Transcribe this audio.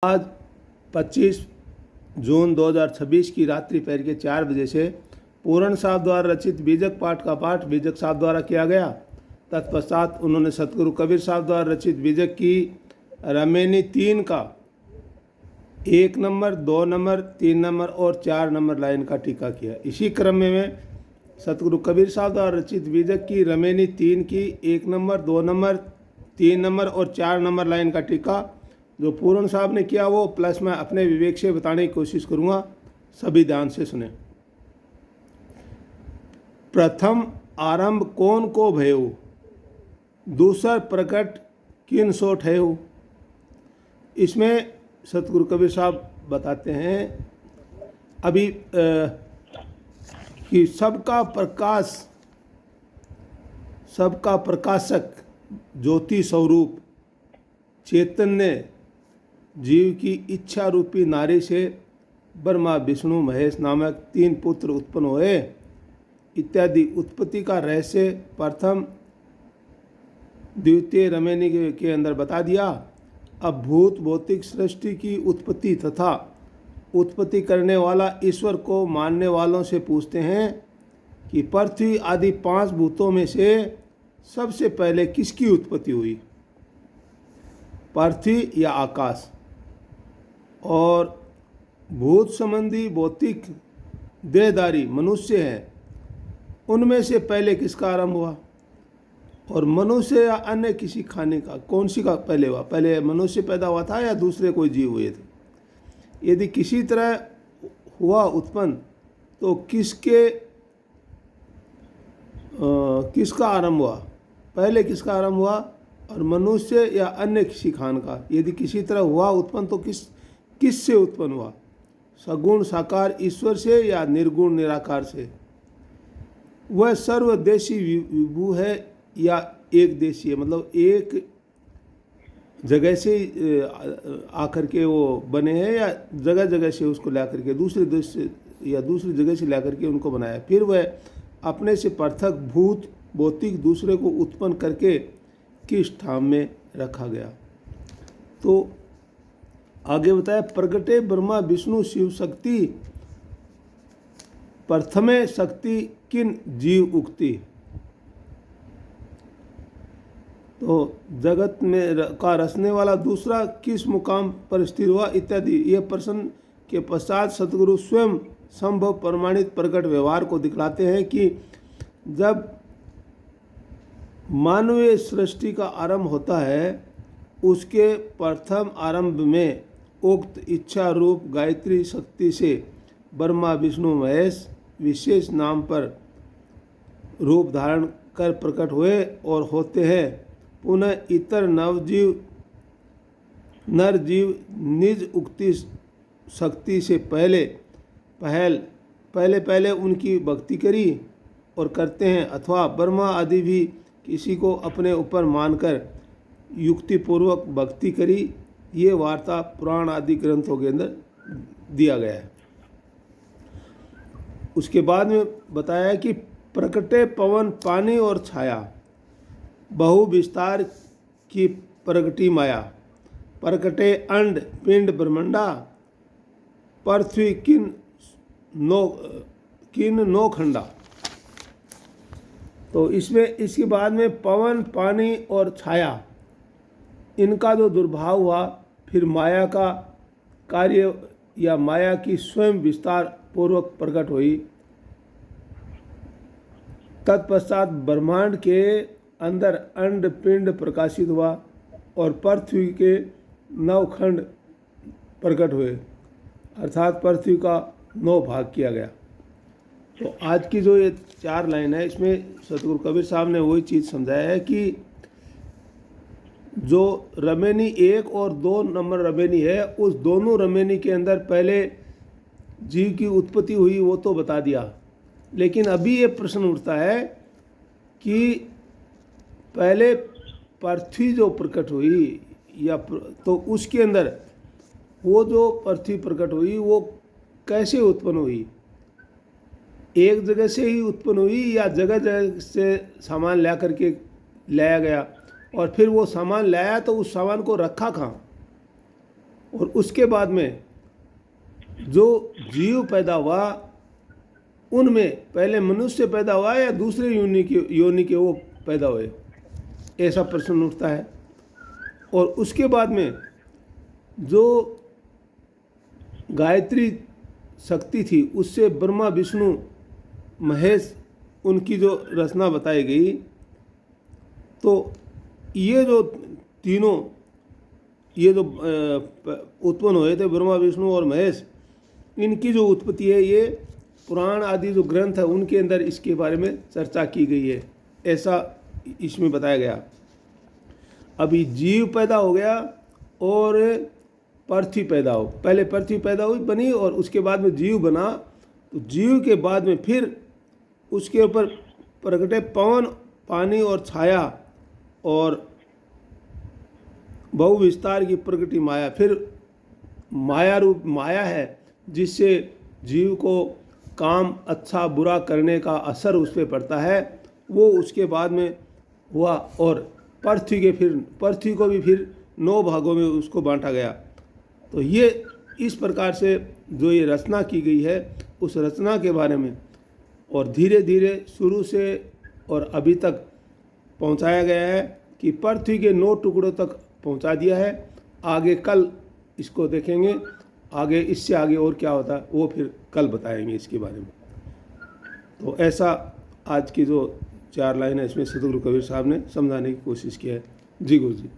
आज 25 जून 2026 की रात्रि पैर के 4 बजे से पूर्ण साहब द्वारा रचित बीजक पाठ का पाठ बीजक साहब द्वारा किया गया। तत्पश्चात उन्होंने सतगुरु कबीर साहब द्वारा रचित बीजक की रमेनी 3 का 1 नंबर, 2 नंबर, 3 नंबर और 4 नंबर लाइन का टीका किया। इसी क्रम में सतगुरु कबीर साहब द्वारा रचित बीजक की रमेनी 3 की 1 नंबर, 2 नंबर, 3 नंबर और 4 नंबर लाइन का टीका जो पूर्ण साहब ने किया वो प्लस मैं अपने विवेक से बताने की कोशिश करूँगा। सभी ध्यान से सुने। प्रथम आरंभ कौन को भयो, दूसर प्रकट किन सो ठयो। इसमें सतगुरु कबीर साहब बताते हैं अभी कि सबका प्रकाश, सबका प्रकाशक ज्योति स्वरूप चैतन्य जीव की इच्छा रूपी नारी से ब्रह्मा विष्णु महेश नामक 3 पुत्र उत्पन्न हुए इत्यादि उत्पत्ति का रहस्य प्रथम द्वितीय रमेनी के अंदर बता दिया। अब भूत भौतिक सृष्टि की उत्पत्ति तथा उत्पत्ति करने वाला ईश्वर को मानने वालों से पूछते हैं कि पृथ्वी आदि 5 भूतों में से सबसे पहले किसकी उत्पत्ति हुई, पृथ्वी या आकाश। और भूत संबंधी भौतिक देहधारी मनुष्य हैं, उनमें से पहले किसका आरंभ हुआ, और मनुष्य या अन्य किसी खाने का कौन सी का पहले हुआ, पहले मनुष्य पैदा हुआ था या दूसरे कोई जीव हुए थे। यदि किसी तरह हुआ उत्पन्न तो किसका आरंभ हुआ, पहले किसका आरंभ हुआ, और मनुष्य या अन्य किसी खान का। यदि किसी तरह हुआ उत्पन्न तो किससे उत्पन्न हुआ, सगुण साकार ईश्वर से या निर्गुण निराकार से। वह सर्वदेशी विभू है या एक देशी है, मतलब एक जगह से आकर के वो बने हैं या जगह जगह से उसको ला करके दूसरे देश से या दूसरी जगह से ला करके उनको बनाया। फिर वह अपने से पृथक भूत भौतिक दूसरे को उत्पन्न करके किस ठाम में रखा गया। तो आगे बताया प्रगटे ब्रह्मा विष्णु शिव शक्ति प्रथमे शक्ति किन जीव उक्ति। तो जगत में का रचने वाला दूसरा किस मुकाम पर स्थिर हुआ इत्यादि। यह प्रश्न के पश्चात सतगुरु स्वयं संभव प्रमाणित प्रकट व्यवहार को दिखलाते हैं कि जब मानवीय सृष्टि का आरंभ होता है उसके प्रथम आरंभ में उक्त इच्छा रूप गायत्री शक्ति से ब्रह्मा विष्णु महेश विशेष नाम पर रूप धारण कर प्रकट हुए और होते हैं। पुनः इतर नवजीव नर जीव निज उक्ति शक्ति से पहले उनकी भक्ति करी और करते हैं, अथवा ब्रह्मा आदि भी किसी को अपने ऊपर मानकर युक्तिपूर्वक भक्ति करी। ये वार्ता पुराण आदि ग्रंथों के अंदर दिया गया है। उसके बाद में बताया कि प्रकटे पवन पानी और छाया बहु विस्तार की प्रगति माया प्रकटे अंड पिंड ब्रह्मंडा पृथ्वी किन नो खंडा। तो इसमें इसके बाद में पवन पानी और छाया इनका जो दुर्भाव हुआ, फिर माया का कार्य या माया की स्वयं विस्तार पूर्वक प्रकट हुई। तत्पश्चात ब्रह्मांड के अंदर अंड पिंड प्रकाशित हुआ और पृथ्वी के 9 खंड प्रकट हुए, अर्थात पृथ्वी का 9 भाग किया गया। तो आज की जो ये 4 लाइन है इसमें सतगुरु कबीर साहब ने वही चीज़ समझाया है कि जो रमेनी 1 और 2 नंबर रमेनी है उस दोनों रमेनी के अंदर पहले जीव की उत्पत्ति हुई वो तो बता दिया, लेकिन अभी ये प्रश्न उठता है कि पहले पृथ्वी जो प्रकट हुई या तो उसके अंदर वो जो पृथ्वी प्रकट हुई वो कैसे उत्पन्न हुई, एक जगह से ही उत्पन्न हुई या जगह जगह से सामान ला करके लाया गया, और फिर वो सामान लाया तो उस सामान को रखा कहाँ, और उसके बाद में जो जीव पैदा हुआ उनमें पहले मनुष्य पैदा हुआ या दूसरे योनि के वो पैदा हुए, ऐसा प्रश्न उठता है। और उसके बाद में जो गायत्री शक्ति थी उससे ब्रह्मा विष्णु महेश उनकी जो रचना बताई गई, तो ये जो तीनों ये जो उत्पन्न हुए थे ब्रह्मा विष्णु और महेश, इनकी जो उत्पत्ति है ये पुराण आदि जो ग्रंथ है उनके अंदर इसके बारे में चर्चा की गई है, ऐसा इसमें बताया गया। अभी जीव पैदा हो गया और पृथ्वी पैदा हो, पहले पृथ्वी पैदा हुई बनी और उसके बाद में जीव बना, तो जीव के बाद में फिर उसके ऊपर प्रगटे पवन पानी और छाया और बहु विस्तार की प्रकृति माया, फिर माया रूप माया है जिससे जीव को काम अच्छा बुरा करने का असर उस पर पड़ता है, वो उसके बाद में हुआ। और पृथ्वी को भी फिर 9 भागों में उसको बांटा गया। तो ये इस प्रकार से जो ये रचना की गई है उस रचना के बारे में और धीरे धीरे शुरू से और अभी तक पहुंचाया गया है कि पृथ्वी के 9 टुकड़ों तक पहुंचा दिया है। आगे कल इसको देखेंगे, आगे इससे आगे और क्या होता है वो फिर कल बताएंगे इसके बारे में। तो ऐसा आज की जो 4 लाइन है इसमें सतगुरु कबीर साहब ने समझाने की कोशिश की है। जी गुरु जी।